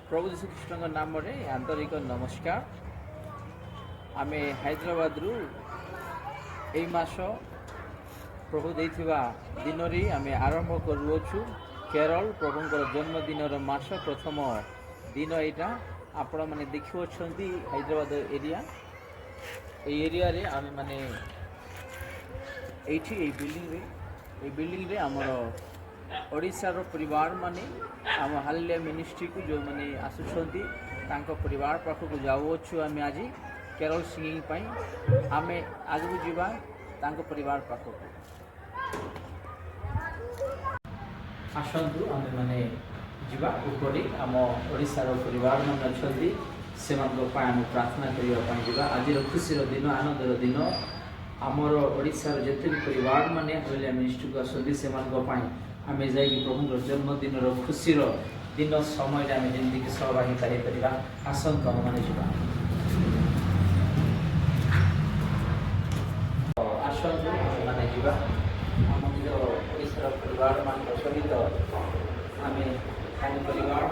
प्रभु यीशु कृष्ण नाम रे आंतरिक नमस्कार। आमे हैदराबाद रु एई मास प्रभु देथिबा दिन रे आमे आरंभ करूछु केरल प्रभुंकर जन्मदिन मास प्रथम दिन एटा आपण माने देखिवछंती हैदराबाद एरिया एरिया रे आमे माने एठी ए बिल्डिंग रे हमर ओडिशा रो परिवार माने आम हालेलुया मिनिस्ट्री को जो माने आसुछंती तांको परिवार पाखक जाउछु आमे आज केरल सिंगिंग पई आमे आगु जीवा तांको परिवार पाखक आसंतु आमे माने जीवा ऊपरी आम ओडिशा रो परिवार माने अछंती सेमानको पई आमे प्रार्थना करिया पई जीवा आज रो खुशी रो दिन आनंद रो दिन आमर ओडिशा रो जते भी परिवार माने हालेलुया मिनिस्ट्री को आसंती सेमानको पई आमे जाई प्रभु जन्मदिन खुशी दिन समय आम जमी सहभागिता होगा आसंत माने आसंत माने आम निज ओडिशा परिवार मान सहित आम परिवार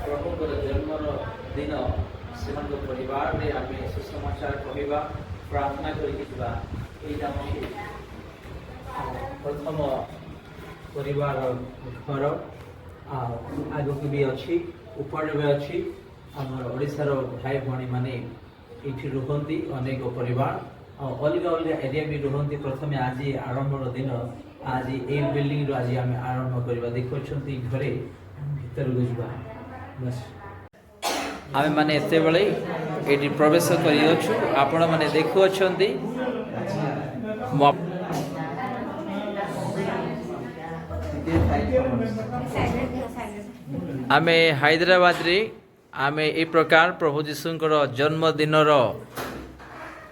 प्रभु जन्मर दिन से परिवार में आम सुसमाचार कहवा प्रार्थना करके प्रथम परिवार घर आगक भी अच्छी ऊपर भी अच्छी आमर ओडिशार भाई भाई माने ये रुहती अनेक परिवार अलग अलग एरिया भी रुहती प्रथम आज आरंभ दिन आज ये बिल्डिंग आज आम आरंभ करवा देखुं घरे भीतर को जा बस आम मैंने एत बड़े ये प्रवेश कर आपण मैंने देखुंट आमे हैदराबाद रे आमे ए प्रकार प्रभु यीशुंकर जन्मदिन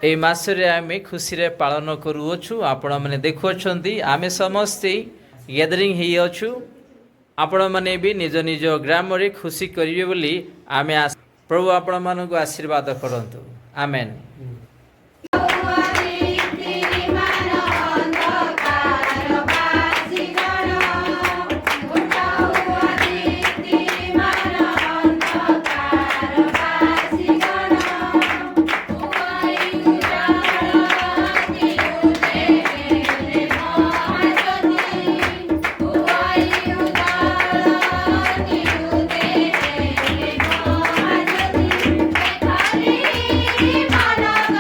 ए मास रे आमे खुशी रे पालन करूछु। आपण माने देखुछंती आमे समस्ते गैदरिंग हे अछु। आपण माने भी निज निज ग्राम रे खुशी करिवे बोली आमे प्रभु आपण मानको आशीर्वाद करंतु आमेन। Mana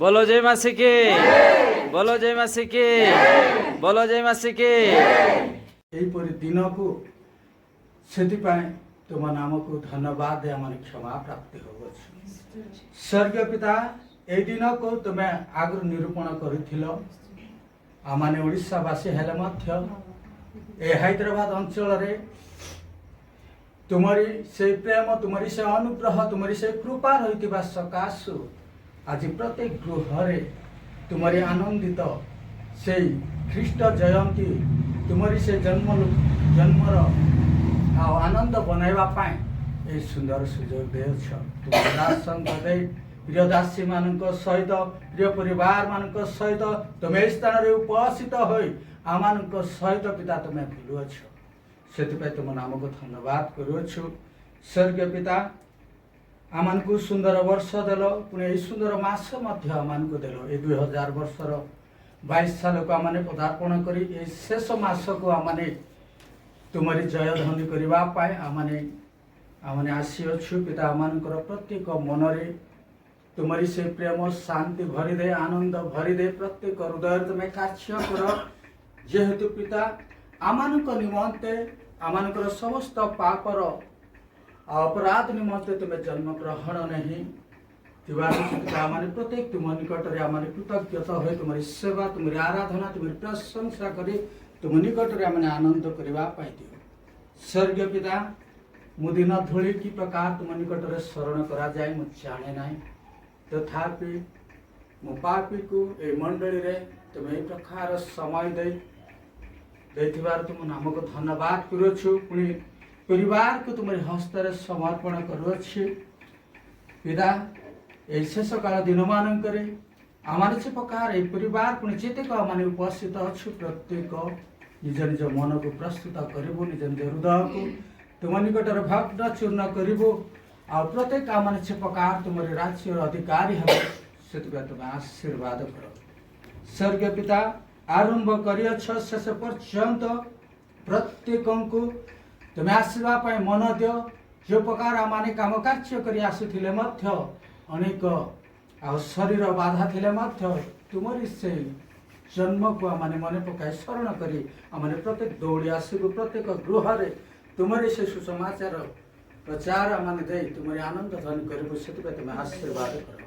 बोलो जय मासी की, बोलो जय मासी की, बोलो जय मासी की। एहीपरि दिन को से तुम नाम को धन्यवाद दे आम क्षमा प्राप्ति हो। स्वर्गीय पिता ए दिन को तुम आगु निरूपण कर ओडिशावासी हेले ए हैदराबाद अंचल रे तुमरी से प्रेम तुमरी से अनुग्रह तुमरी से कृपा रही सकाशु आज प्रत्येक गृह तुमरी आनंदित से ख्रीष्ट जयंती तुमरी से जन्मर आनंद बनवाई ये सुंदर सुजोग दे प्रिय दासी मान सहित प्रिय परिवार मान सहित तुम स्थान में उपस्थित हो आम सहित पिता तुम्हें भूलुअछ से तुम नाम को धन्यवाद करुछु। स्वर्गीय पिता आम को सुंदर वर्ष देल पुणी यही सुंदर मास आम को देल ये 2000 वर्षर 22 साल को आम पदार्पण कर शेष मास को आम तुमरी जय ध्वनि करने आम आसीअछु पिता आम प्रत्येक मनरे तुमरी से प्रेम शांति भरीदे आनंद भरीदे प्रत्येक हृदय तुम्हें कार्य कर जेहेतु पिता आम निमंते आम समस्त पापर अपराध निमंते तुम्हें जन्म ग्रहण नहीं आम प्रत्येक तुम निकट में आम कृतज्ञता हो तुम्हारी सेवा तुम्हारी आराधना तुम्हारी प्रशंसा कर तुम निकट में आम आनंद करने दियो। स्वर्गीय पिता मु दिन धूली कि प्रकार तुम निकट में शरण करा जाए मु जाने ना तथापि मो पापी को ए मंडली रे तुम ये प्रकार समय दे तुम नाम को धन्यवाद करुछु पुणी परिवार को तुम्हारे हस्तर समर्पण करुछि पिता ए शेष काल दिन मानक आम से प्रकार ये परिवार पुणी जितेक आम उपस्थित अच्छु प्रत्येक निज निज मन को प्रस्तुत करू निज निज हृदय को तुम निकट भग्न चूर्ण करू आ प्रत्येक आम से प्रकार तुम राज्य अधिकारी हे से तुम आशीर्वाद कर। स्वर्गीय पिता आरंभ कर शेष पर्यंत प्रत्येक को तुम्हें आसवा मन दियो जो प्रकार आम कम कार्य कर आसुले अनेक शरीर बाधा थिले तुमरी से जन्म को आम मन पकाई स्मरण करी आम प्रत्येक दौड़ी आसबू प्रत्येक गृह तुमरी से सुसमाचार प्रचार आम दे तुम आनंद ध्वनि करूँ से तुम आशीर्वाद कर।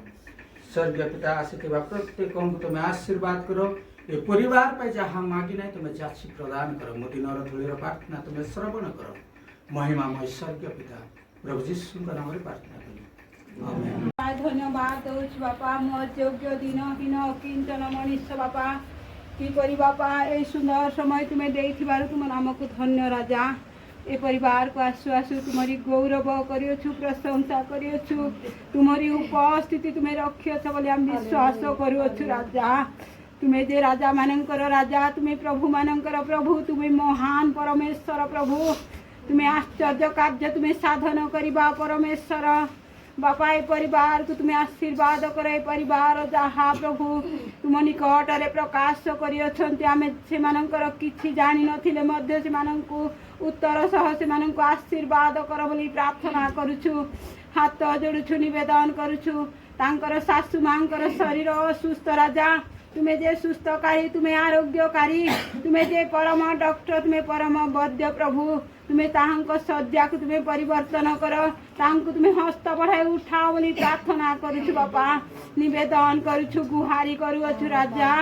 स्वर्गीय पिता आसीथिबा प्रत्येक को तुम आशीर्वाद करो ये परिवार पे जहाँ मागी ना तुम्हें जाची प्रदान कर मो दिन धूलिर प्रार्थना तुम्हें श्रवण कर महिमामय स्वर्गीय पिता प्रभु जीशु नाम प्रार्थना करी धन्यवाद दौच बापा मो योग्य दिनहीन अकिंचन मनुष्य बापा कि बापा ये सुंदर समय तुम्हें दे तुम नाम को धन्य राजा ए परिवार को आसु आसु तुम्हारी गौरव करियछु प्रशंसा करियछु तुम्हारी उपस्थिति तुम्हें रखियछ बोली हम विश्वास करुछु राजा तुम्हें जे राजा मानकर राजा तुम्हें प्रभु मानकर प्रभु तुम्हें महान परमेश्वर प्रभु तुम्हें आश्चर्य कार्य तुम्हें साधन करवा परमेश्वर बापा ए परिवार को तुम्हें आशीर्वाद कर ए परिवार जहाँ प्रभु तुम निकटरे प्रकाश कर किसी जानी नथिले मध्य से उत्तर सह से आशीर्वाद कर बोली प्रार्थना करुछु हाथ जोड़ुछु निवेदन करुछु तांकर सासु मांकर शरीर सुस्थ राजा तुम्हें जे सुस्थकारी तुम्हें आरोग्यकारी तुम्हें जे परम डॉक्टर तुम्हें परम वैद्य प्रभु तुम्हें ताहांको शଯ୍या को तुम्हें परिवर्तन कर तांको तुम्हें हस्त बढ़ाई उठाओ बोली प्रार्थना करुछु बापा निवेदन करुछु गुहारी करुछु राजा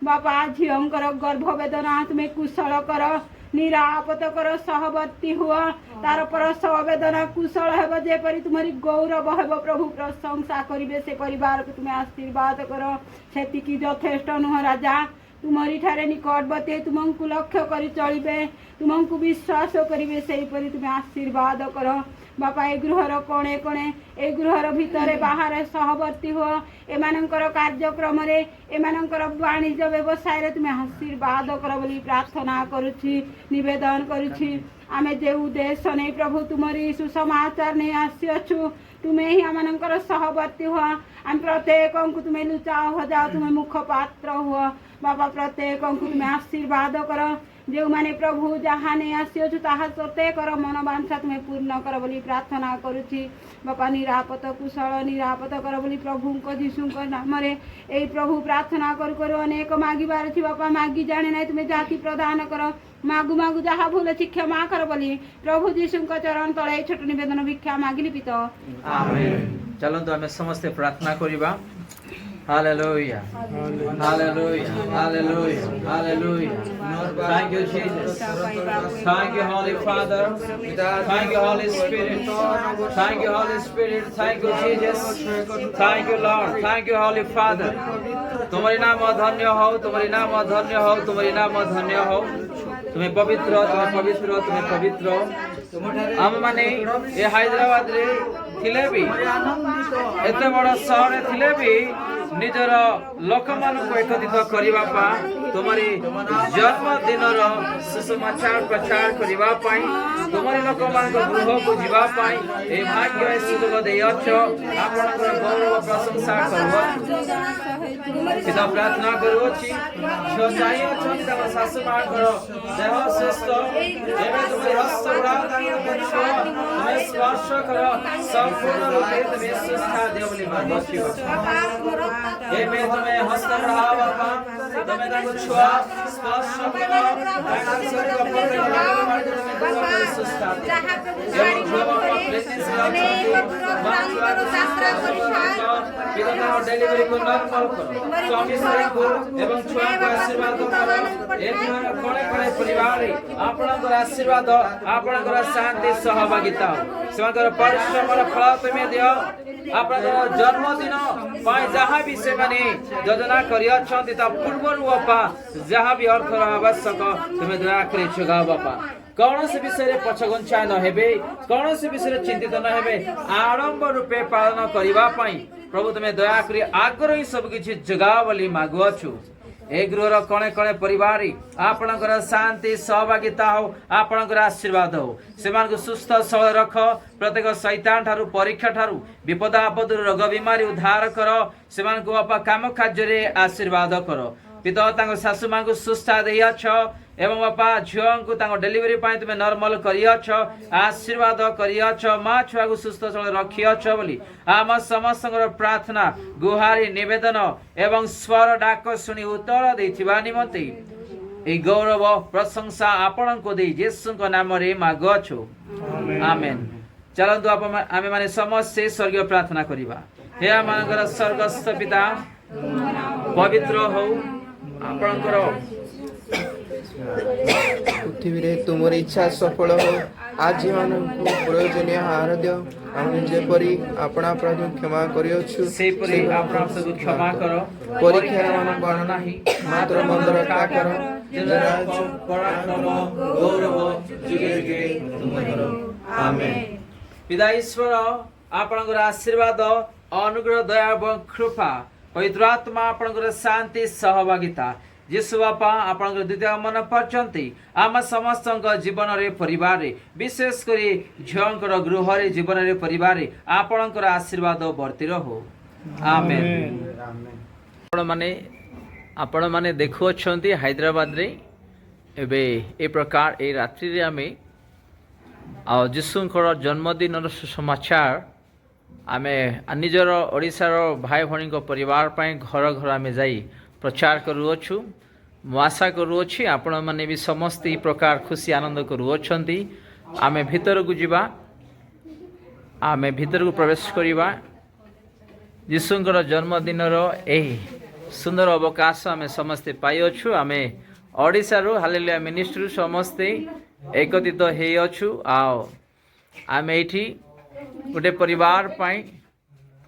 बापा झींकर गर्भवेदना तुम्हें कुशल कर निरापद कर सहवर्ती हुआ तार प्रसव वेदना कुशल हेब जेपरी तुम्हारी गौरव हेब प्रभु प्रशंसा करिवे से परिवार को तुम्हें आशीर्वाद कर सेतिकी यथेष्ट नुह राजा तुम्हारी ठारे निकटवर्ती तुमको लक्ष्य कर चलिए तुमको विश्वास करेंगे से तुम्हें आशीर्वाद कर बापा ए गृहर कोणे कोणे ए गृहर भितर बाहर सहवर्ती हो एमानंकर कार्यक्रम रे एमानंकर वाणिज्य व्यवसाय तुम्हें आशीर्वाद कर बोली प्रार्थना करुछि निवेदन करुछि आमे जे उद्देश्य नहीं प्रभु तुम्हारी सुसमाचार नहीं आसिअछु तुम्हें ही आमनंकर सहवर्ती हुआ आम प्रत्येक को तुम्हें लुचाओ हो जाओ तुम्हें मुखपात्र हुआ बाबा प्रत्येक को तुम्हें आशीर्वाद कर जो माने प्रभु जहाँ नहीं आसी ताहा प्रत्येकर मनोवांछा तुम्हें पूर्ण कर बोली प्रार्थना करुछि बापा निरापद कुशल निरापद कर बोली प्रभु जीशु नाम यही प्रभु प्रार्थना करू करू अनेक मागिबार अछि बापा मागी जाने नहीं तुम्हें जाति प्रदान कर मागु मागु जहाँ भूल अछि क्षमा कर बोली प्रभु जीशु चरण तले छोट निवेदन भिक्षा मागिली पित आमेन। चलନ୍ତୁ ଆମେ ସମସ୍ତେ ପ୍ରାର୍ଥନା କରିବା। Hallelujah. Hallelujah. Hallelujah. Hallelujah. Thank you, Jesus. Thank you, Holy Father. Thank you, Holy Spirit. Thank you, Holy Spirit. Thank you, Jesus. Thank you, Lord. Thank you, Holy Father. तुम्हारी नाम धन्य हो, तुम्हारी नाम धन्य हो, तुम्हारी नाम धन्य हो। तुम्हें पवित्र, तुम्हें पवित्र, तुम्हें पवित्र। हम माने ये हैदराबाद रे थिले भी एते बड़ शहर थिले भी निजर लोक मानक एकत्रित करिबा पा तुम्हारी जन्मदिन सुसमाचार प्रचार करिबा पाई तुम्हारी लोक मानक गृह को जीवा पाई ए भाग्य सुयोग देयछ आपनकर गौरव प्रशंसा करबो पिता प्रार्थना करूछि जो चाहि अछि तब सासु मां घर देह सुस्थ एबे तुम्हारी हस्त बड़ा दान छो तुम्हें स्पर्श कर संपूर्ण रूपे तुम्हें सुस्था देवली मांगछि एबे तुम्हें हस्त बढ़ाओ बापा तुम्हें ताको छुआ स्पर्श करो ताको शरीर को पकड़ मार सुस्था जहां डेलीवरी को नॉर्मल करो स्वामी को एवं छुआ को आशीर्वाद करो एक कोणे कोणे परिवार आपनकर आशीर्वाद आपनकर शांति सहभागिता सेमाकर परिश्रम फल तुम्हें दियो आपनकर जन्मदिन पाई जहाँ भी से माने योजना करियछन्ति ता पूर्वरु बापा जहाँ भी अर्थ आवश्यक तुम्हें दया करे छगा बापा कौन से विषय पछगंछा न हेबे कौन से विषय चिंतित न हेबे आरंभ रूपे पालन करिबा पाई प्रभु तुम्हें दया करी आग्रह ही सब किछि जगा बोली मागुअछु ए गृहर कणे कणे परिवार आपणकर शांति सहभागिता हो आपणकर आशीर्वाद हो सेमान सुस्थ सबल रख प्रत्येक शैतान ठारू परीक्षा ठारू विपद आपद रोग बीमारी उद्धार कर सेमान को अपा काम कार्य रे आशीर्वाद कर पिता तांको सासु मां को सुस्था देयछ एवं बापा झियो को तांको डेलीवरी पाई तुमे नॉर्मल करियछ आशीर्वाद करियछ मां छुआ को सुस्थ सबल रखियछ बोली आम समस्तଙ୍କର प्रार्थना गुहारी निवेदन एवं स्वर डाक सुनी उत्तर देथिबा निमंते ए गौरव प्रशंसा आपन को दे येशुଙ୍କ नामरे मागछु आमेन। चलନ୍ତୁ आमे माने समस्त स्वर्गीय प्रार्थना करिबा हे आमानकर स्वर्गस्थ पिता पवित्र हो आपनकर पृथ्वी रे तुमर इच्छा सफल हो आज मानक प्रयोजनीय आहार दियो आमे जेपरी आपना अपराध क्षमा करियछु सेपरी आपना सब क्षमा करो परीक्षा मान गण नाही मात्र मंदर का करो जराज पराक्रम गौरव जुगे जुगे तुमरो आमेन। पिता ईश्वर आपनकर आशीर्वाद अनुग्रह दया एवं कृपा पवित्र आत्मा आपनकर शांति सहभागिता यीशु बापा आपनकर द्वितीय मन परचंती आम समस्त जीवन रे परिवार रे विशेष करी झियोंकर गृह रे जीवन रे परिवार रे आपनकर आशीर्वाद बर्ती रहो आमेन। आपण माने देखु छंती हैदराबाद रे एबे ए प्रकार ए रात्रि रे आमे आ यीशुंकर जन्मदिन सुसमाचार आमे निजर ओडिशार भाई भणी को परिवार पाई घर घर आमे जाई प्रचार करूछु आशा करूछि आपण माने भी समस्त ई प्रकार खुशी आनंद करूछंती आमे भीतर को जीवा आमे भीतर को प्रवेश करिबा यीशुंकर जन्मदिन रो एही सुंदर अवकाश आमे समस्ते पाइछु आमे ओडिसा रो हालेलुया मिनिस्ट्री समस्ते एकत्रित हे अछु आओ आमे एठी गोटे परिवार पाई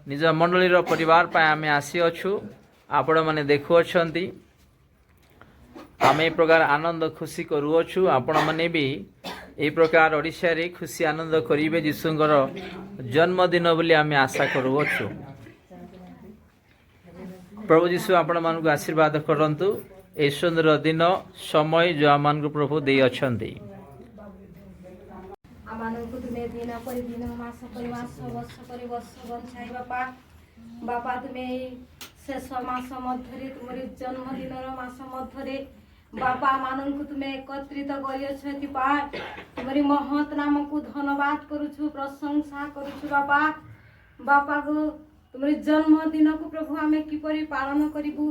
निज मंडली रो परिवार पाई आमे आसी अछु आपण माने देखु अछंती आमे ए प्रकार आनंद खुशी करूछु आपण माने भी ए प्रकार ओडिसा रे खुशी आनंद करिवे यीशुंकर जन्मदिन बोली आमे आशा करूछु प्रभु यीशु आपण मानकु आशीर्वाद करंतु ए सुंदर दिन समय जो आमान को प्रभु दे अछंती आमानकु तुमे दिन पर दिन मास पर मास वर्ष पर वर्ष बंचाई बापा बापा तुमे शेष मास मध्य तुम जन्मदिन मास मध्य बापा माननकु तुमे एकत्रित गरियछ एथिपाई तुमरी महत नामकु धन्यवाद करूछु प्रशंसा करूछु बापा बापा गो तुमरी जन्मदिन को प्रभु आमे किपरि पालन करिबु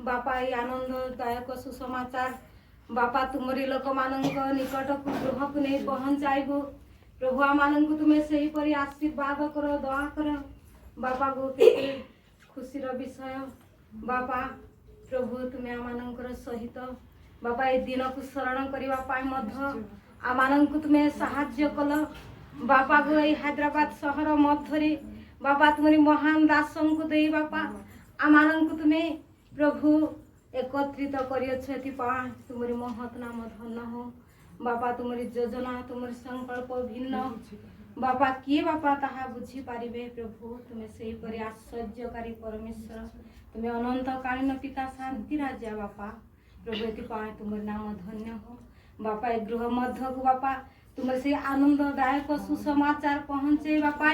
बापा ये आनंददायक सुसमाचार बापा तुमरी लोक मानक निकट को गृह को नहीं पहुंचाइबु प्रभु आमानंकु तुमे सही परि आशीर्वाद करो दया करो बापा गो केते खुशीर विषय बापा प्रभु तुमे आमानंकर सहित बापा ए दिन को स्मरण करबा पाई मध्य आमानंकु तुमे सहाय्य कल बापा गो ए हैदराबाद शहर मध्यरे बापा तुमरी महान दासन को देई बापा आमानंकु तुमे प्रभु एकत्रित करियछ एथिपाई तुमरी महत नाम धन्य हो बापा तुमरी योजना तुमरी संकल्प भिन्न बापा किए बापा ताहा बुझी पारिबे प्रभु तुमे सेही परि आश्चर्यकारी परमेश्वर तुमे अनंत कालीन पिता शांति राजा बापा प्रभु एथिपाई तुमर नाम धन्य हो बापा ए गृह मध्य को बापा तुमर से आनंददायक सुसमाचार पहुंचे बापा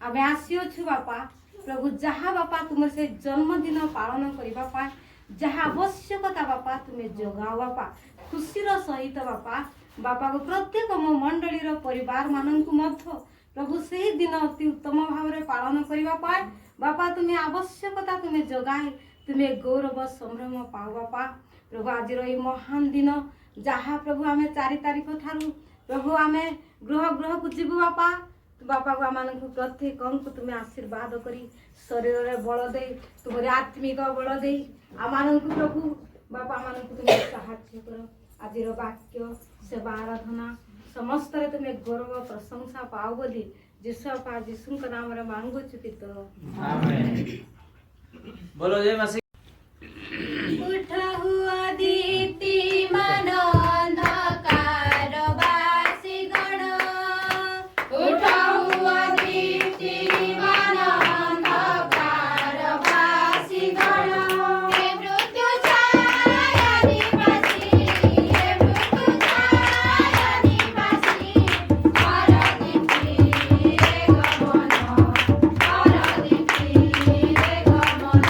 आमे आसियो छु बापा प्रभु जहा बापा तुमर से जन्मदिन पालन करिबा पाए जहा आवश्यकता बापा तुमे जोगाओ बापा खुशीर सहित बापा बापा को प्रत्येक मो मंडलीर परिवार माननकु मध्य प्रभु से दिन अति उत्तम भाव में पालन करिबा पाए बापा तुम्हें आवश्यकता तुम्हें जगाए तुम्हें गौरव संभ्रम पाओ बापा प्रभु आज ये महान दिन जहाँ प्रभु आमे 4 तारिख ठारू प्रभु आमे गृह गृह को जीवु बापा बापा को आम प्रत्येक को तुम्हें आशीर्वाद करी शरीर रे बल दे तुम्हारे आत्मिक बल दे आम प्रभु बापा मान तुम्हें साहाय्य कर आज वाक्य सेवा आराधना समस्त रे तुम्हें गौरव प्रशंसा पाओ बोली जीशु का नाम रे मांगु पिता आमेन। बोलो जय मसीह। उठा हुआ दीप्तिमान अंधकार वासी गण उठा हुआ दीप्तिमान अंधकार वासी गण हे मृत्यु छाया निवासी हे मृत्यु छाया निवासी हर दीप्ति रे गमन हर दीप्ति रे गमन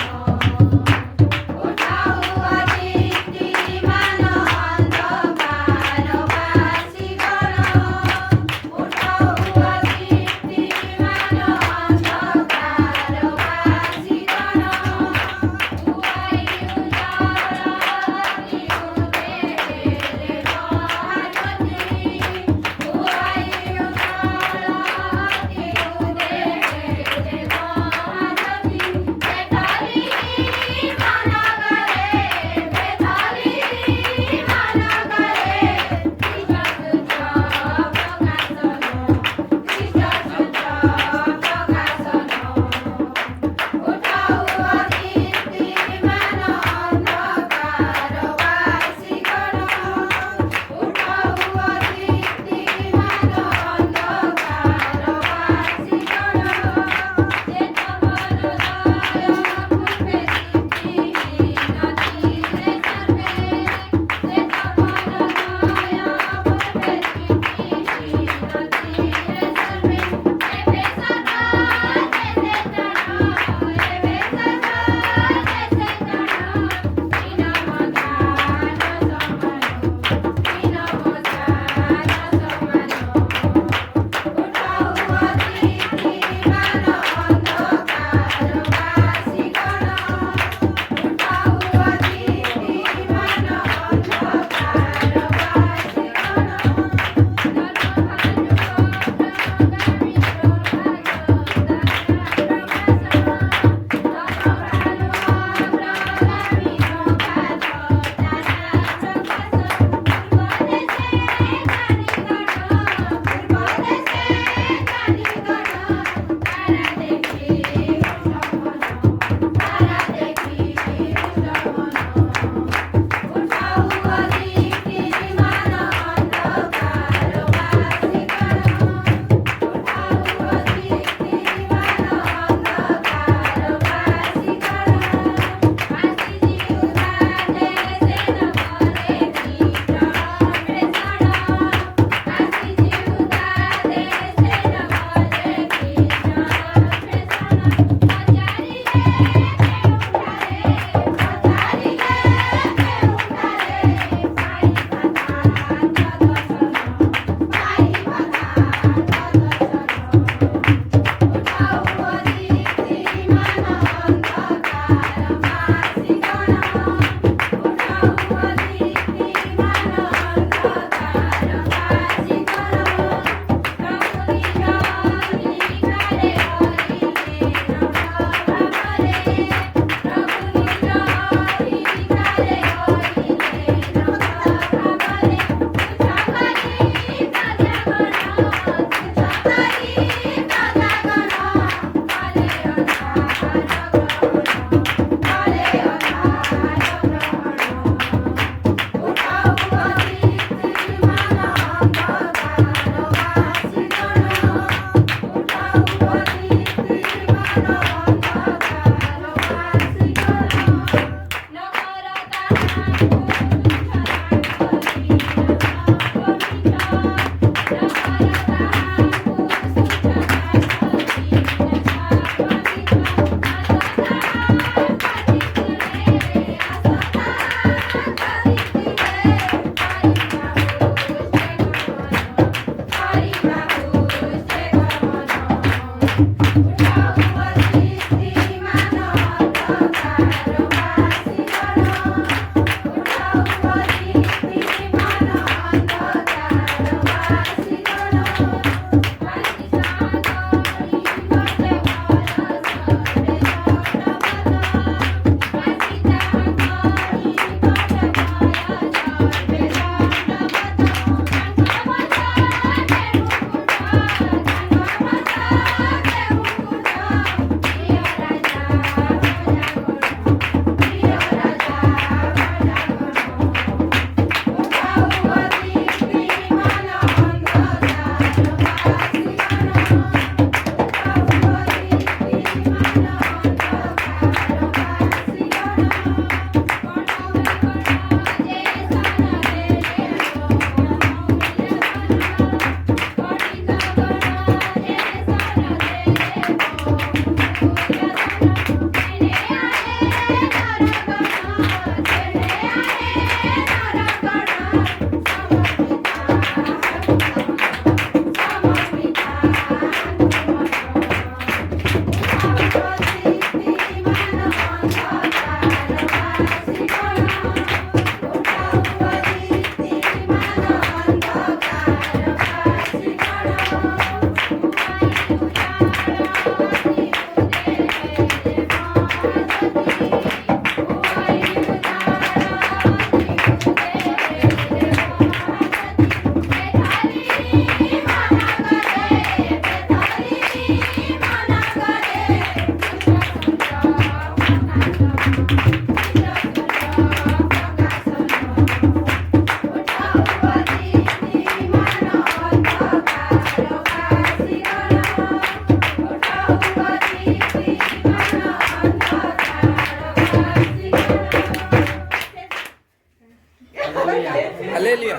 हालेलुया।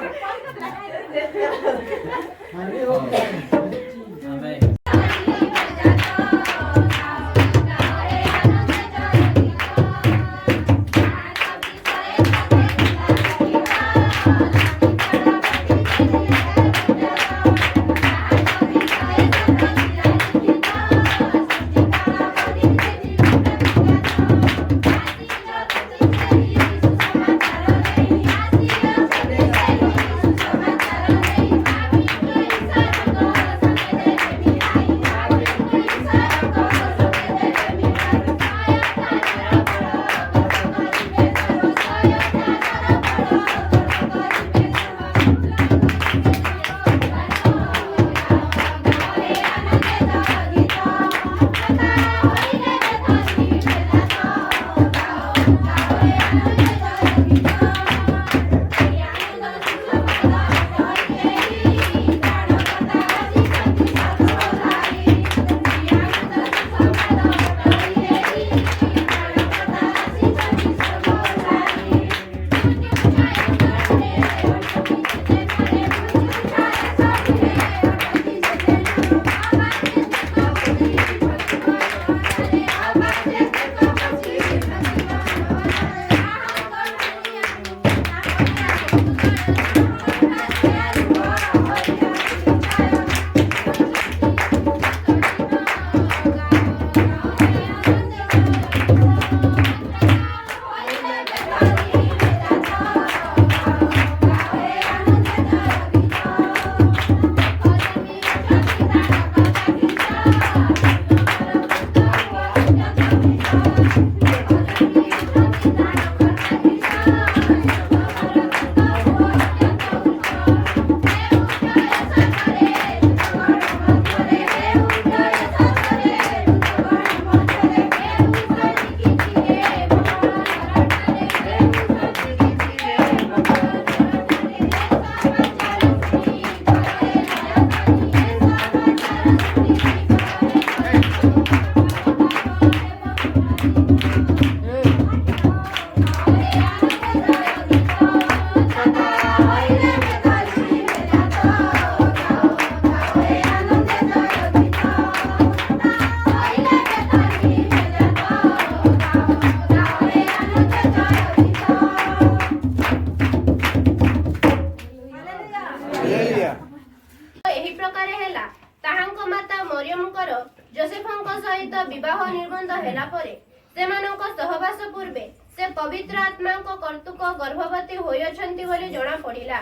आमेन। Thank you. गर्भवती होइछन्ति बोली जଣା पड़िला।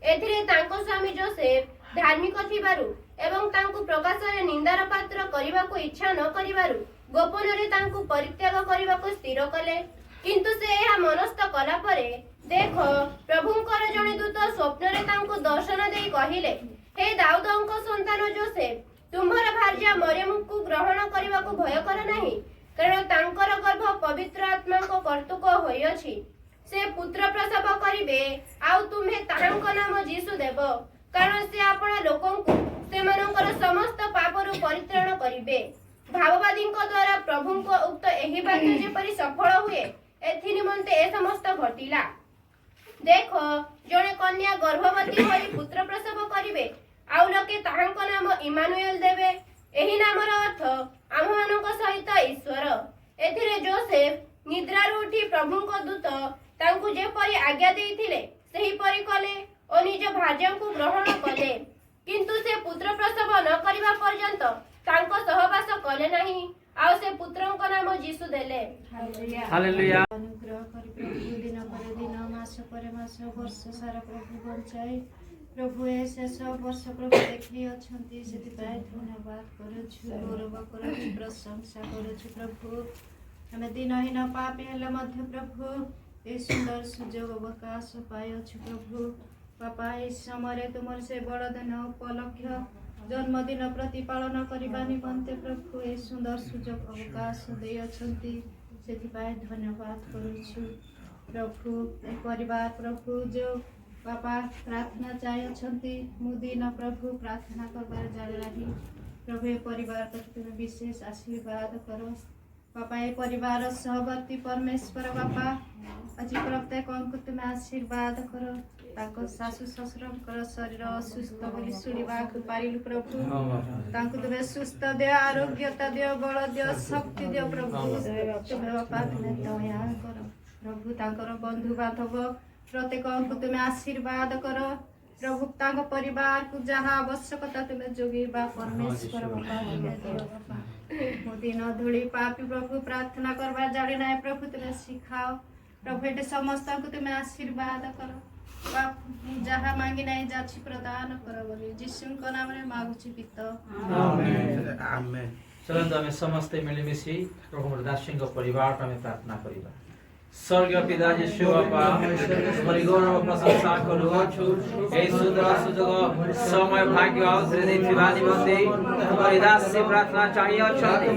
एथिरे तांको स्वामी जोसेफ धार्मिक थिबारु एवं तांको प्रकाशरे निंदार पात्र करिबाको इच्छा न करिबारु गोपନରେ तांको परित्याग करिबाको स्थिर कले। किंतु से यह मनस्थ कला परे देख प्रभुंकर जणे दूत स्वप्नरे तांको दर्शन देई कहिले, हे दाऊदଙ୍କ संतान जोसेफ, तुम्हर भार्या मरियमକୁ ग्रहण करिबाको भय कर नाही, कारण तांकर गर्भ पवित्र आत्मा को कर्तुक होइछि। से पुत्र प्रसव करिवे आउ तुम्हे ताहांक नाम यीशु देव, कारण से आपण लोकंकु सेमानकर समस्त पापरु परित्राण करिवे। भाववादीଙ୍କ द्वारा प्रभुଙ୍କ उक्त एही बाक्य जेपरि सफल हुए एथि निमंते ए समस्त घटिला। देख जणे कन्या गर्भवती होई पुत्र प्रसव करिवे आउ लोके ताहांक नाम इमानुएल देवे। एही नामर अर्थ आमମାନଙ୍କ सहित ईश्वर। एथिरे जोसेफ निद्रारू उठी प्रभुଙ୍କ दूत तांकु जेपरि आज्ञा देइथिले सेही परि कले ओ निज भार्याଙ୍କୁ ग्रहण कले। किंतु से पुत्र प्रसव न करिबा पर्यंत तांको सहवास कले नाही आउ से पुत्रଙ୍କ नाम यीशु देले। हालेलुया। अनुग्रह करि प्रभु दिन पर दिन मास पर मास वर्ष सारा प्रभु बंचाई प्रभु ए शेष वर्ष प्रभु देखि अछंती सेतिपाय धन्यवाद करूछु, गौरव करूछु, प्रशंसा करूछु। प्रभु हमें दिनहीन पापी हेले मध्य प्रभु ए सुंदर सुजोग अवकाश पाइछु। प्रभु बापा इस समय तुमर से बड़ दिन उपलक्ष्य जन्मदिन प्रतिपालन करने निमंते प्रभु ए सुंदर सुजोग अवकाश दे अछंती सेतिपाय धन्यवाद करूछु। प्रभु ए परिवार प्रभु जो बापा प्रार्थना चाहे अछंती मुदिन प्रभु प्रार्थना करबार जाने रही प्रभु ए परिवार को तुम विशेष आशीर्वाद करो। बापा ए परिवार सहवर्ती परमेश्वर बापा आज प्रत्येक को तुम आशीर्वाद करो। ताको सासु ससुरंकर शरीर असुस्थ बोली सुनिबाक पारिलु प्रभु, तांको तुमे सुस्थ दियो, आरोग्यता दियो, बल दियो, शक्ति दियो प्रभु। तुमे बापा तुमे दया करो प्रभु। तांकर बंधु बांधव प्रत्येक को तुमे आशीर्वाद करो प्रभु। तांको परिवार को जहाँ आवश्यकता तुमे जोगेबा परमेश्वर बापा दियो बापा। मुदिन धूली पापी प्रभु प्रार्थना करबा जाने ना प्रभु तुमे सिखाओ प्रभु। एटे समस्त को तुमे आशीर्वाद करो जहाँ मांगी नहीं जाछि प्रदान करो बोली यीशुଙ୍କ नामରେ मागुछि पिता आमेन। चलନ୍ତୁ ଆମେ ସମସ୍ତେ ମିଳିମିଶି ପ୍ରଭୁଙ୍କ ଦାସୀଙ୍କ ପରିବାର ପାଇଁ ପ୍ରାର୍ଥନା କରିବା। स्वर्गीय पिता यीशु बापा तुम्हारी गौरव प्रशंसा करूछु। ए सुंदर सुजोग समय भाग्य आउथरे देथिबा निमंते तुम्हारी दासी प्रार्थना चाहिए अछंती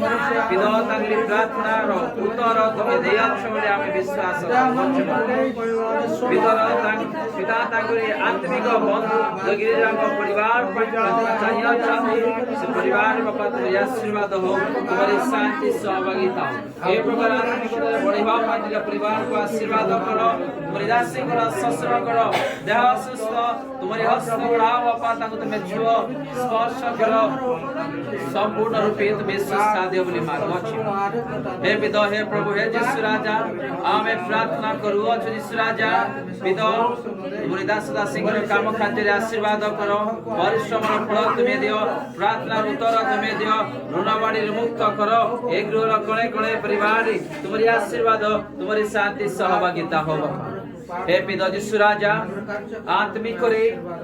पिता तांगली प्रार्थना रो उत्तर तुमे देय छ बोले आमे विश्वास करछु। पिता तांगली आत्मिक बंधु जगिराम परिवार पर प्रार्थना चाहिए अछंती से परिवार बापा तुम्हारी आशीर्वाद हो, तुम्हारी शांति सहभागिता ए प्रकार आत्मिक बढ़िबा पाइला परिवार को आशीर्वाद करो। तुम्हारी दासी करो ससुर करो देह सुस्थ तुम्हारी हस्त बढ़ाओ बापा ताको तुम छुओ स्पर्श करो संपूर्ण रूपे तुम सुस्थ दियो बोली मांगो छी। हे पिता हे प्रभु हे यीशु राजा आमे प्रार्थना करू अछि यीशु राजा पिता तुम्हारी दास दासी को काम खातिर आशीर्वाद करो। परिश्रम फल तुम दियो, प्रार्थना उत्तर तुम दियो, ऋणवाड़ी मुक्त करो। एक गृह कणे कणे परिवार तुम्हारी आशीर्वाद तुम्हारी शांति सहभागिता हो। हे पिता यीशु राजा आत्मिक रे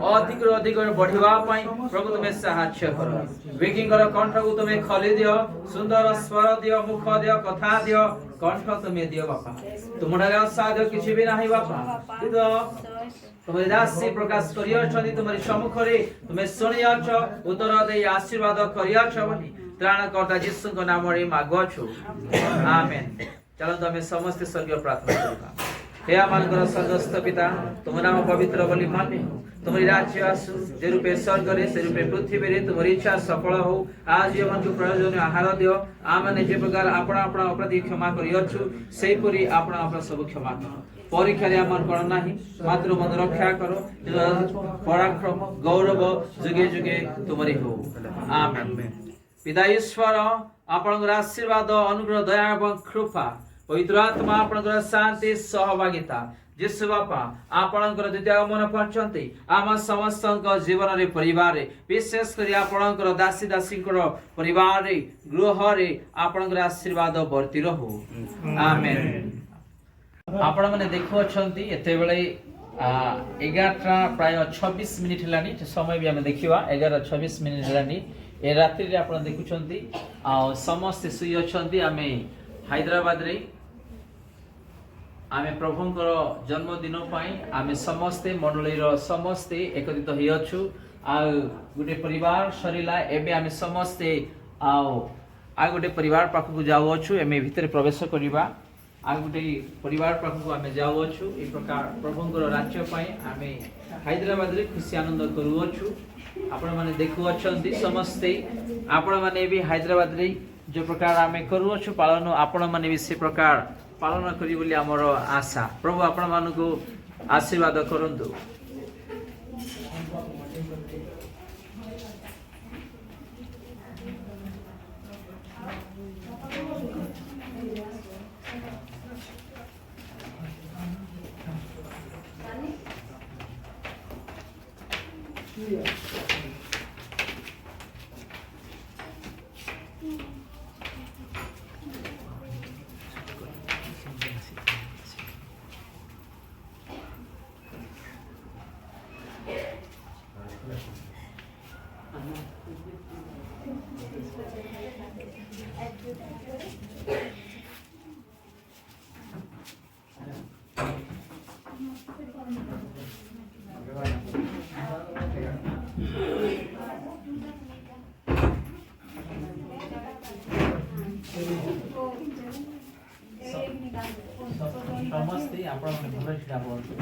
अधिक अधिक बढ़िबा पई प्रभु तुमे सहायता करो। विकिंगर कंठ को तुमे खोली दियो, सुंदर स्वर दियो, मुख दियो, कथा दियो, कंठ तुमे दियो बापा। तुमरा असाध्य किछि भी नाही बापा। पिता तुम्हारी दासी प्रकाश करियो छथि तुम्हारी सम्मुख रे तुमे सुनियो छ उत्तर दे आशीर्वाद करियो छ बोली त्राणकर्ता यीशुଙ୍କ नामରେ मागुछु आमेन। चलନ୍ତୁ ଆମେ ସମସ୍ତେ ସ୍वर्ଗୀୟ ପ୍ରାର୍ଥନା କରିବା। हे आमानकर स्वर्गस्थ पिता तुम नाम पवित्र बोली माने तुम्हारी राज्य आसु जे रूपे स्वर्ग रे से रूपे पृथ्वी रे तुम्हारी इच्छा सफल हो। आज जीवन को प्रयोजन आहार दियो आमने जे प्रकार आपणा आपणा अपराधी क्षमा करियछु सेही परि आपणा आपणा सब क्षमा करो। परीक्षा रे हमर कोन नाही मात्र मन रक्षा करो। पराक्रम गौरव जुगे जुगे तुम्हारी हो आमेन। पिता ईश्वर आपनकर आशीर्वाद अनुग्रह दया एवं कृपा पवित्र आत्मा आपनकर शांति सहभागिता यीशु बापा आपनकर द्वितीय आगमन पहुंचंती आम समस्त जीवन रे परिवार रे विशेष करी आपनकर दासी दासीकर परिवार रे गृह रे आपनकर आशीर्वाद वर्ती रहो आमेन। आपण मैंने देखु एते बेले 11टा प्राय 26 मिनिट हेलानी समय भी आम देखा 11:26 मिनिट हेलानी ए रात्रि रे आपण देखुछंती समस्त सुई अछंती आमे हैदराबाद रे आमे प्रभुंकर जन्मदिन पाई आमे समस्ते मंडलीर समस्ते एकत्रित होई अछु आ गुटे परिवार सरिला एबे आमे समस्ते आ गुटे परिवार पाखकु जाउ अछु एमे भितर प्रवेश करिबा आ गुटे परिवार पाखकु आमे जाउ अछु ए प्रकार प्रभुंकर राज्य पाई आमे हैदराबाद रे खुशी आनंद करू अछु आपण माने देखु अछंती समस्ते आपण माने भी हैदराबाद रे जो प्रकार आमे करू अछु पालन आपण माने भी से प्रकार पालन करी बोली हमर आशा प्रभु आपण मानको आशीर्वाद करंतु समस्ते आपण माने भलो छिडा बोलतो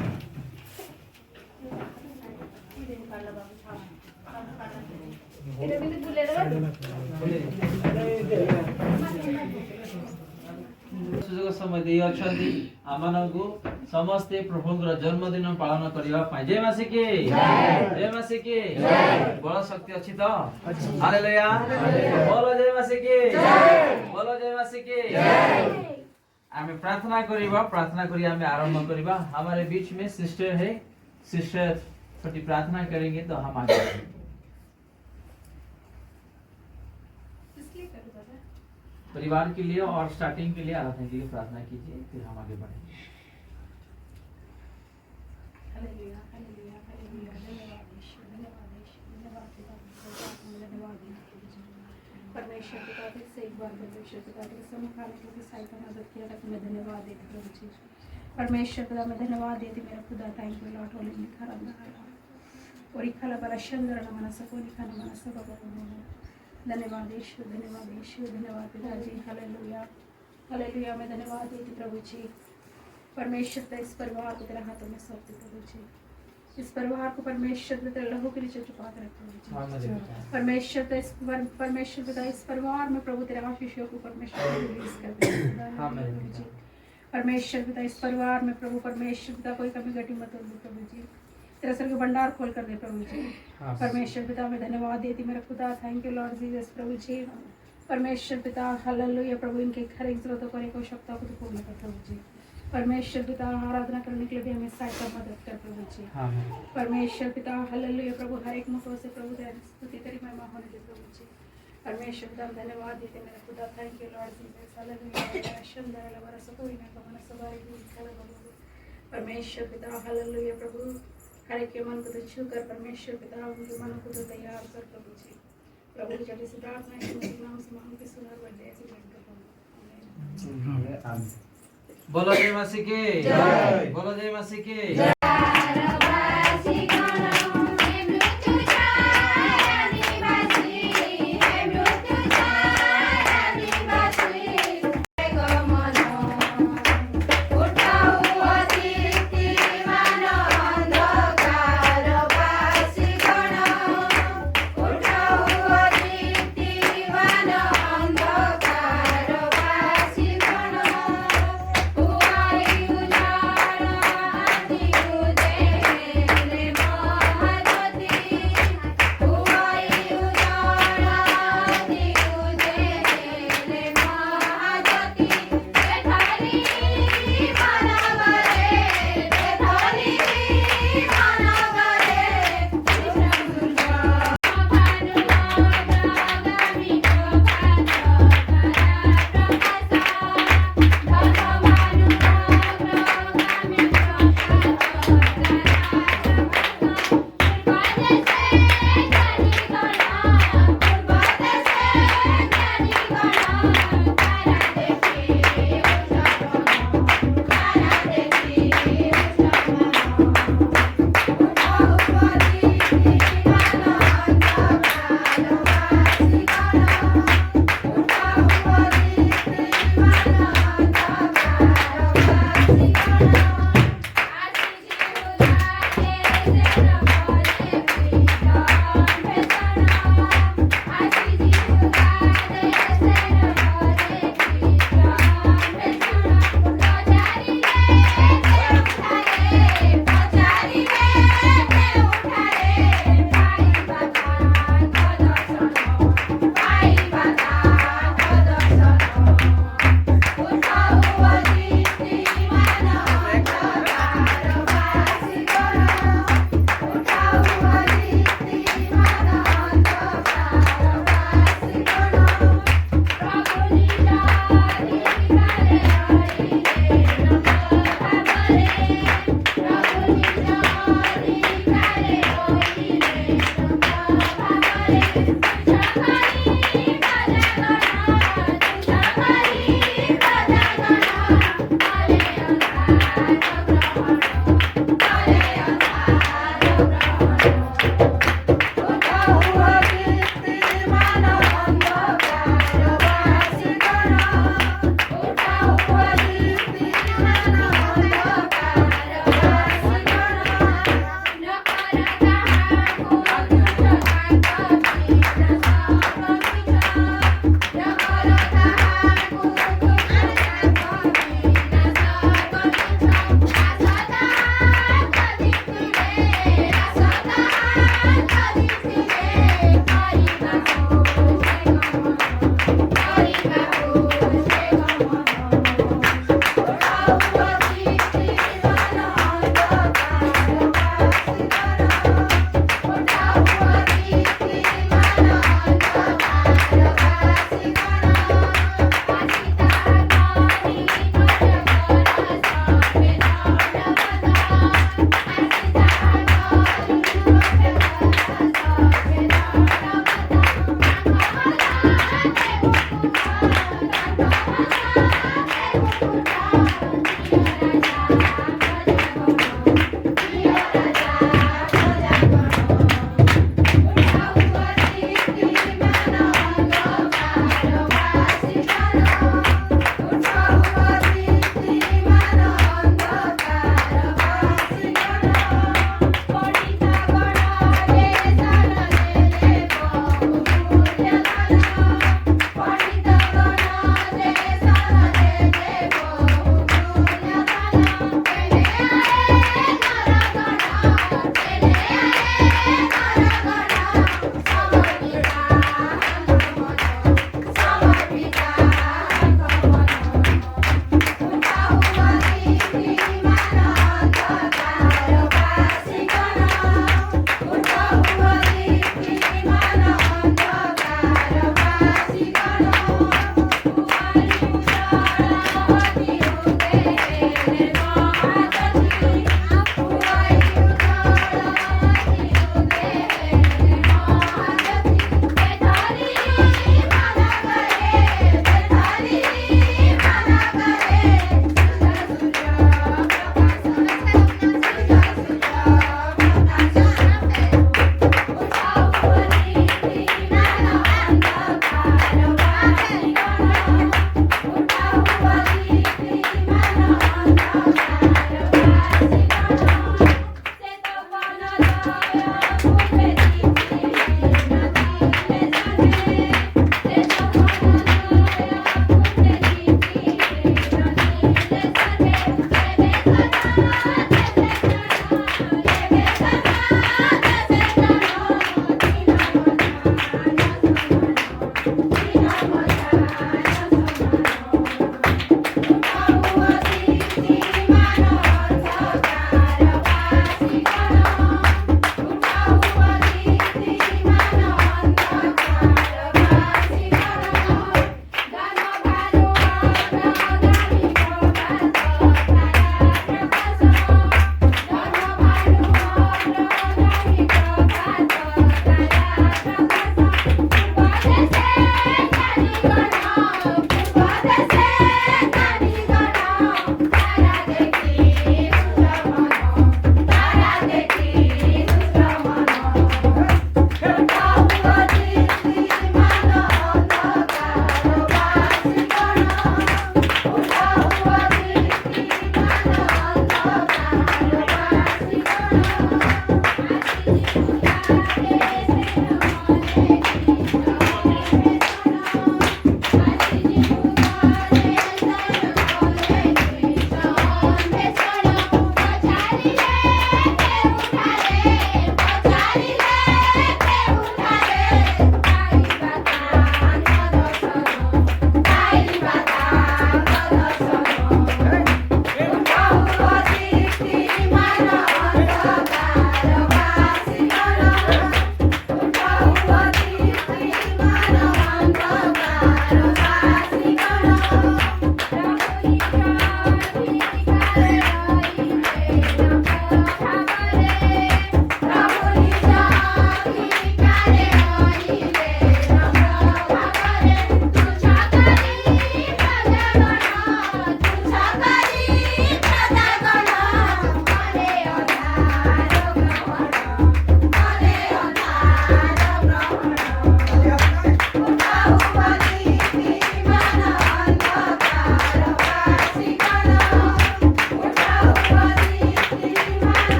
सुजग समय दे अछंती आमानकु समस्ते प्रभुंकर जन्मदिन पालन करिवा पाए जय मासी के जय मासी के बड़ शक्ति अछि तो हालेलुया बोलो जय मासी के बोलो जय मासी के हमें प्रार्थना करिबा प्रार्थना करी हमें आरंभ करिबा हमारे बीच में सिस्टर है सिस्टर छोटी प्रार्थना करेंगे तो हम आगे परिवार के लिए और स्टार्टिंग के लिए आराधना के लिए प्रार्थना कीजिए फिर हम आगे बढ़ेंगे हालेलुया हालेलुया हालेलुया धन्यवाद ईश्वर धन्यवाद ईश्वर धन्यवाद परमेश्वर पिता फिर से एक बार परमेश्वर पिता के सम्मुख आने के लिए सहायता मदद किया तक मैं धन्यवाद देती प्रभु जी परमेश्वर पिता मैं धन्यवाद देती मेरा खुदा थैंक यू लॉर्ड होली लिखा रहा और इखला बरा शंदर न मनस को लिखा न मनस को धन्यवाद ईश्वर धन्यवाद पिताजी हालेलुया हालेलुया मैं धन्यवाद देती प्रभु जी परमेश्वर का इस परिवार को तेरे हाथों में सौंपती प्रभु जी इस परिवार को परमेश्वर तेरे लहू के नीचे छुपा कर रखो परमेश्वर पिता इस परिवार में प्रभु तेरे आशीषों को परमेश्वर रिलीज कर दे परमेश्वर पिता इस परिवार में प्रभु परमेश्वर पिता कोई कमी घटी मत हो प्रभु जी तेरा सर के भंडार खोल कर दे प्रभु जी परमेश्वर पिता मैं धन्यवाद देती मेरा खुदा थैंक यू लॉर्ड जीसस प्रभु जी परमेश्वर पिता हालेलुया प्रभु इनके हर एक जरूरतों को आवश्यकता को पूर्ण कर प्रभु जी परमेश्वर पिता आराधना करने के लिए भी हमें सहायता मदद कर प्रभु जी परमेश्वर पिता हालेलुया प्रभु हर एक मुखों से प्रभु तेरी स्तुति तेरी महिमा होने दे प्रभु जी परमेश्वर पिता धन्यवाद देते मेरा खुदा thank you Lord Jesus hallelujah शंदर लवर सतोई में कमन सवारी भी परमेश्वर पिता हालेलुया प्रभु हर एक के मन को तो छू कर परमेश्वर पिता उनके मन को तो तैयार कर प्रभु जी प्रभु जल्दी से प्रार्थना है नाम से मांग के सुना बर्थडे से कर आमीन बोलो जय मसीह के जय बोलो जय मसीह के जय Thank you.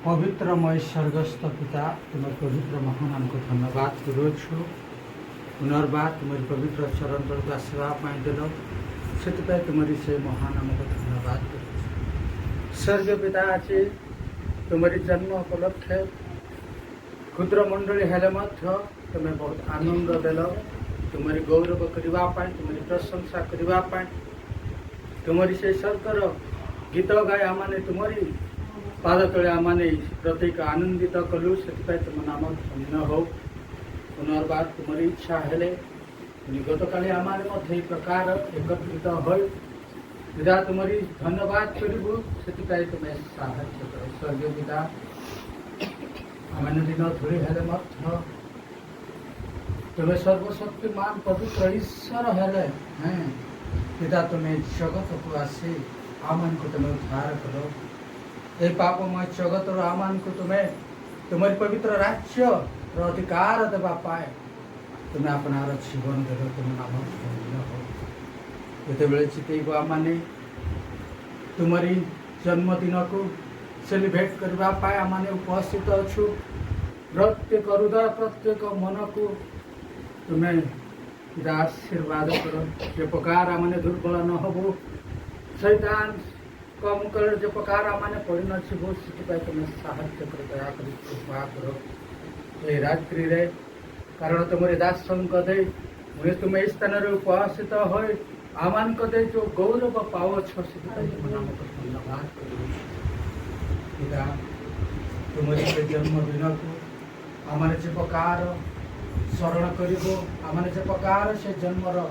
पवित्रमय स्वर्गस्थ पिता तुम पवित्र महानाम को धन्यवाद करुछु पुनर्बार तुम्हारी पवित्र चरण तक आसवा देल से तुम्हारी से महानाम को धन्यवाद करुछु स्वर्ग पिता आज तुम्हारी जन्म उपलक्षे क्षुद्र मंडली हेले तुम्हें बहुत आनंद देल तुम्हारी गौरव करने तुम्हारी प्रशंसा करने तुम्हारी से स्वर्गर गीत गाय आम तुम्हारी पाद तले आमने प्रत्येक आनंदित कलु से तुम नाम धन्य हो पुनर्बार तुम्हारी इच्छा हेले गत काली आमने प्रकार एकत्रित हो पिता तुम्हारी धन्यवाद करू से तुम्हें साहाय्य कर स्वर्ग पिता आम दिन धूली हेले तुम्हें सर्वशक्तिमान पवित्र ईश्वर हेले पिता तुम्हें जगत को आसी आम को तुम्हें उद्धार करो ये पापमय जगत आमान को तुम्हें तुम्हारी पवित्र राज्य अधिकार देवा पाए तुम्हें अपनार जीवन देव तुम नाम धन्य हो ये चितेब आम तुम्हारी जन्मदिन को सेलिब्रेट करने आम उपस्थित अच्छु प्रत्येक हृदय प्रत्येक मन को तुम्हें आशीर्वाद कर जे प्रकार आम दुर्बल न हो शैतान कम कर जो प्रकार आमने पड़ी नथिबो से तुम्हें साहाय्य कर दया कर कृपा कर ये रात्रि रे कारण तुम्हारे दास दे मुझे तुम्हें स्थान उपस्थित हो आमान को दे जो गौरव पाओ से तुम नाम को धन्यवाद कर तुम्हारी से जन्मदिन को आमने जो प्रकार स्मरण कर आमने जो प्रकार से जन्मर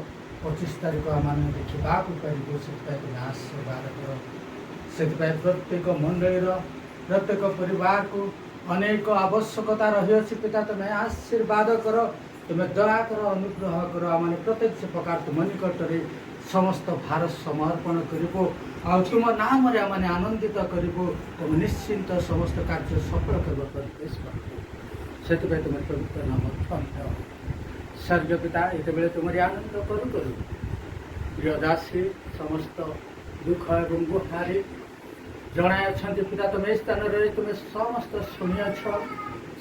25 तारीख आमने देखा पाइबू से तुम्हें आशीर्वाद कर से प्रत्येक मंडलीर प्रत्येक परिवार को अनेक आवश्यकता रही पिता तुम्हें आशीर्वाद कर तुम्हें दया कर अनुग्रह कर आम प्रत्येक प्रकार तुम निकट में समस्त भार समर्पण कर तुम नाम आम आनंदित कर तुम निश्चिंत समस्त कार्य सफल कर से तुम पवित्र नाम धन्य स्वर्ग पिता ये तुम्हारी आनंद करू प्रिय दासी समस्त दुख एवं गुहारी जनाई पिता तुम स्थान तुम्हें समस्त शुणी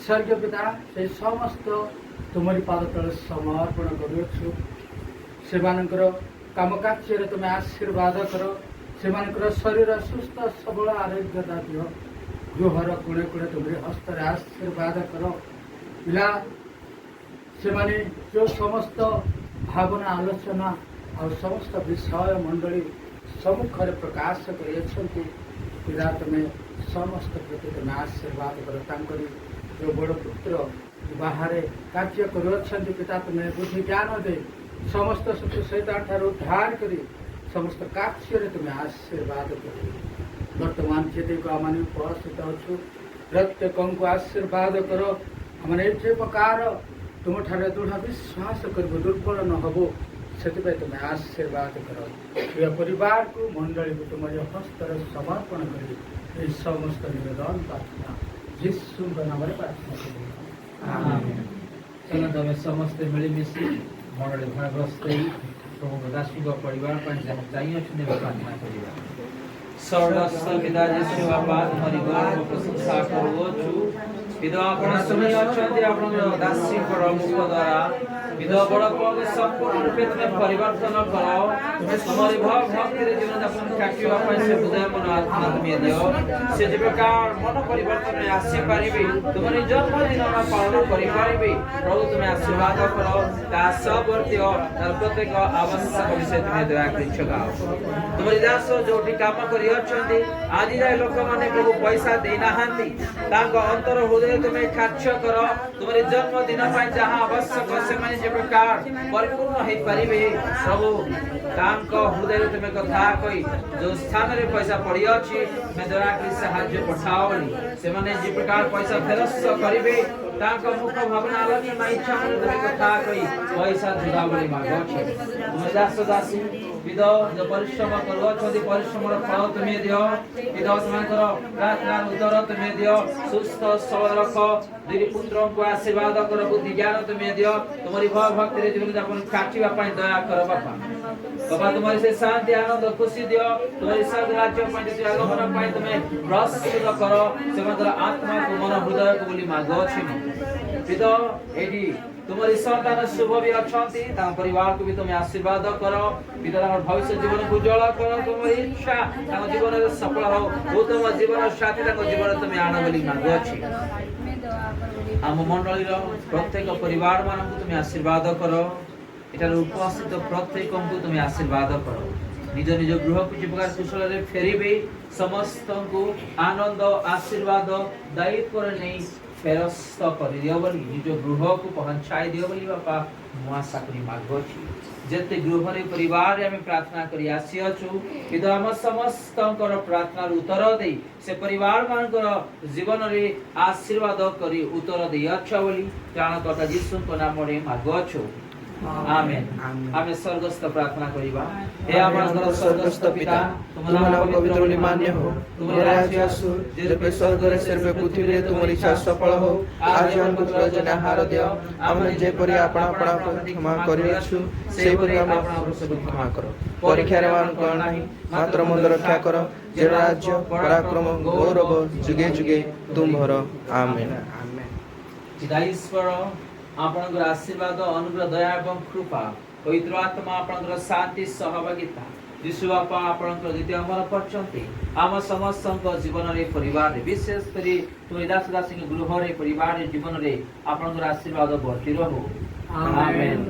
स्वर्ग पिता से समस्त तुम्हारी पाद तले समर्पण करुछु से काम कार्य तुम्हें आशीर्वाद कर से शरीर सुस्थ सबल आरोग्यता दियो गृहर कोणे कोणे तुम्हारे हस्त आशीर्वाद कर पिला से जो समस्त भावना आलोचना और समस्त विषय मंडली सम्मुखें प्रकाश कर पिता तुम्हें समस्त प्रति तुम्हें आशीर्वाद कर जो बड़ पुत्र बाहर कार्य कर पिता तुम्हें बुद्धि ज्ञान दे समस्त सुख शैतान ठार उद्धार कर समस्त कार्य तुम्हें आशीर्वाद कर वर्तमान जेदे को आम उपस्थित अच्छु प्रत्येक को आशीर्वाद कर आम ये प्रकार तुम ठारे दृढ़ विश्वास कर दुर्बल न हबो से तुम्हें आशीर्वाद कर प्रिय परिवार को मंडली को तुम हस्तर समर्पण कर समस्त निवेदन प्रार्थना यीशु नाम प्रार्थना चलो तुम समस्त मिलमिशि मंडली भाग्रस्त प्रभु दासी परिवार चाहिए प्रार्थना करवा सर्वस्व पिता यीशु बापा तुम्हारी गौरव प्रशंसा करूछु पिता आपण समय अछंती आपण दासी मुख द्वारा पिता बड़ पग संपूर्ण रूपे तुम्हें परिवर्तन करो तुम्हारी भाव भक्ति रे जीवन यापन काटिवा पय से बुझाय मन आत्मा तुम्हें दियो से जे प्रकार मन परिवर्तन में आसी पारिबे तुम्हारी जन्मदिन में पालन करि पारिबे प्रभु तुम्हें आशीर्वाद करो ता सब वर्तियो तार प्रत्येक आवश्यक विषय तुम्हें दया करि छगाओ तुम्हारी दास जोठी काम करि अछंती आदि जाय लोक माने प्रभु पैसा देना हांती तांको अंतर हृदय तुम्हें कार्य करो तुम्हारी जन्मदिन में जहां आवश्यक से माने जे प्रकार परिपूर्ण हे परिबे प्रभु तांको हृदय तुम्हें कथा कहि जो स्थान रे पैसा पड़ी अछि मैं दया करि सहाय्य पठाओ से माने जे प्रकार पैसा फेरस्त करिवे तांको मुख भावना आलोचना इच्छा तुम्हें कथा कहि पैसा जुड़ा बली मागो छै तुम्हें दास दासी विदो जो परिश्रम करो छथि परिश्रम रो फल तुम्हें दियो विदो समांकर प्रार्थना उत्तर तुम्हें दियो सुस्थ सबल रखो दिरि पुत्रों को आशीर्वाद करो बुद्धि ज्ञान तुम्हें दियो तुम्हारी भाव भक्ति रे जीवन यापन काटिवा पय दया करो बापा बाबा तुम्हारी से शांति आनंद खुशी दियो तुम्हारी सब राज्य पय जे आगमन पय तुम्हें प्रसन्न करो समांकर आत्मा को मन हृदय को बोली मांगो छी पिता एडी तुम्हारी संतान शुभ भी अछंती ता परिवार को भी तुम्हें आशीर्वाद करो पिता तार भविष्य जीवन को उज्जवल करो तुम्हारी इच्छा तार जीवन रे सफल हो वो तुम जीवन साथी तार जीवन तुम्हें आना बोली मांगो छी आम मंडली रो प्रत्येक परिवार मान को तुम्हें आशीर्वाद करो एटार उपस्थित प्रत्येक को तुम्हें आशीर्वाद करो निज निज गृह को प्रकार कुशल रे फेरिबे समस्त को आनंद आशीर्वाद दायित्व रे नहीं फेरस्त कर दियो बोली निज गृह को पहुंचाई दियो बोली बापा मुआ साकरी मागो छी जेते गृह रे परिवार रे हम प्रार्थना करी आसी अछु किद हम समस्त कर प्रार्थना उत्तर दे से परिवार मान कर जीवन रे आशीर्वाद करी उत्तर दे अच्छा बोली त्राणकर्ता यीशु को नाम रे मागो छु आमेन आमे स्वर्गस्थ प्रार्थना करिबा हे आमार स्वर्गस्थ पिता तुम नाम पवित्र बोली मान्य हो तुम्हारे राज्य आसु जेपे स्वर्ग रे सिर पे पृथ्वी रे तुम्हारी इच्छा सफल हो आज हमको प्रयोजन आहार दियो हमने जे परि आपन आपन को क्षमा करियछु से परि हम आपन सब क्षमा करो परीक्षा रे मान को नाही मात्र मन रक्षा करो जे राज्य पराक्रम गौरव जुगे जुगे तुम्हारो आमेन आमेन ईश्वर आपनकर आशीर्वाद अनुग्रह दया एवं कृपा पवित्र आत्मा आपनकर शांति सहभागिता यीशु बापा आपनकर द्वितीय अमर करचंती आम समस्त जीवन रे परिवार रे विशेष करी तुम दास दासी गृह रे परिवार रे जीवन रे आपनकर आशीर्वाद बर्ती रहो आमेन।